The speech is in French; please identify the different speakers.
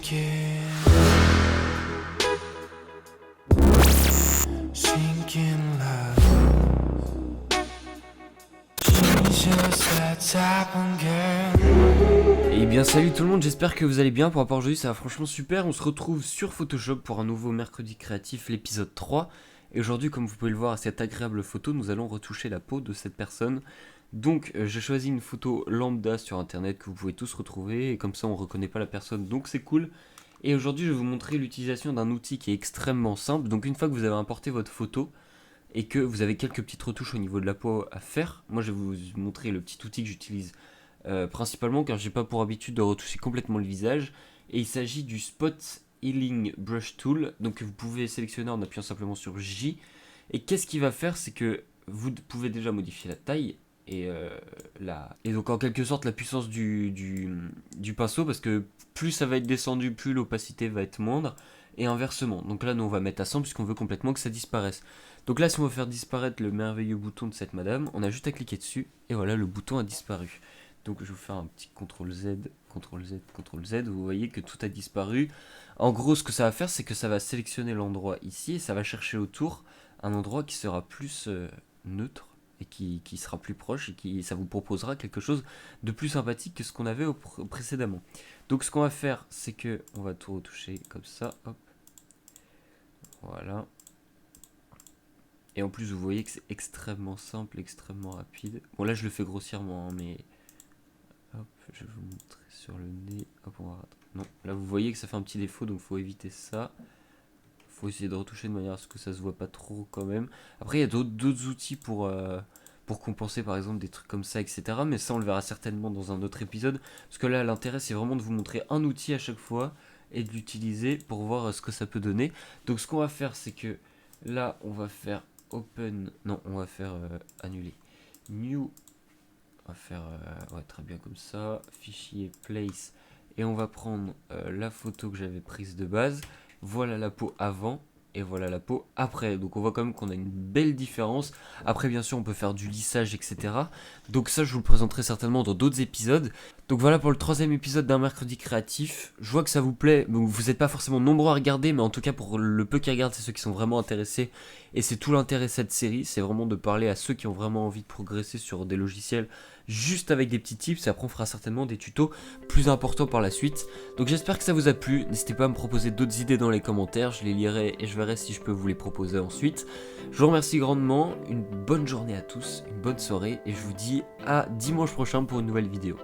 Speaker 1: Sinking love. She's just that type of girl.
Speaker 2: Et bien salut tout le monde, j'espère que vous allez bien. Pour rapport aujourd'hui ça va franchement super. On se retrouve sur Photoshop pour un nouveau mercredi créatif, l'épisode 3. Et aujourd'hui, comme vous pouvez le voir à cette agréable photo, nous allons retoucher la peau de cette personne. Donc j'ai choisi une photo lambda sur internet que vous pouvez tous retrouver, et comme ça on ne reconnaît pas la personne, donc c'est cool. Et aujourd'hui je vais vous montrer l'utilisation d'un outil qui est extrêmement simple. Donc une fois que vous avez importé votre photo et que vous avez quelques petites retouches au niveau de la peau à faire, moi je vais vous montrer le petit outil que j'utilise principalement car j'ai pas pour habitude de retoucher complètement le visage. Et il s'agit du Spot Healing Brush Tool, donc vous pouvez sélectionner en appuyant simplement sur J. Et qu'est-ce qu'il va faire, c'est que vous pouvez déjà modifier la taille et donc en quelque sorte la puissance du pinceau, parce que plus ça va être descendu, plus l'opacité va être moindre, et inversement. Donc là nous on va mettre à 100 puisqu'on veut complètement que ça disparaisse. Donc là si on veut faire disparaître le merveilleux bouton de cette madame, on a juste à cliquer dessus et voilà, le bouton a disparu. Donc je vais vous faire un petit CTRL Z, CTRL Z, CTRL Z, vous voyez que tout a disparu. En gros ce que ça va faire, c'est que ça va sélectionner l'endroit ici et ça va chercher autour un endroit qui sera plus neutre et qui sera plus proche, et ça vous proposera quelque chose de plus sympathique que ce qu'on avait précédemment. Donc ce qu'on va faire, c'est que on va tout retoucher comme ça, hop, voilà. Et en plus vous voyez que c'est extrêmement simple, extrêmement rapide. Bon là je le fais grossièrement, hein, mais hop, je vais vous montrer sur le nez. Hop, on va... Non, là vous voyez que ça fait un petit défaut, donc faut éviter ça. Faut essayer de retoucher de manière à ce que ça se voit pas trop quand même. Après il y a d'autres outils pour compenser par exemple des trucs comme ça, etc. Mais ça on le verra certainement dans un autre épisode. Parce que là l'intérêt c'est vraiment de vous montrer un outil à chaque fois et de l'utiliser pour voir ce que ça peut donner. Donc ce qu'on va faire, c'est que là on va faire open, non on va faire annuler, new, on va faire ouais, très bien comme ça, fichier place, et on va prendre la photo que j'avais prise de base. Voilà la peau avant et voilà la peau après. Donc on voit quand même qu'on a une belle différence. Après bien sûr on peut faire du lissage, etc. Donc ça je vous le présenterai certainement dans d'autres épisodes. Donc voilà pour le 3e épisode d'un mercredi créatif. Je vois que ça vous plaît. Vous n'êtes pas forcément nombreux à regarder, mais en tout cas pour le peu qui regardent, c'est ceux qui sont vraiment intéressés. Et c'est tout l'intérêt de cette série, c'est vraiment de parler à ceux qui ont vraiment envie de progresser sur des logiciels juste avec des petits tips. Et après on fera certainement des tutos plus importants par la suite. Donc j'espère que ça vous a plu. N'hésitez pas à me proposer d'autres idées dans les commentaires, je les lirai et je verrai si je peux vous les proposer ensuite. Je vous remercie grandement, une bonne journée à tous, une bonne soirée, et je vous dis à dimanche prochain pour une nouvelle vidéo.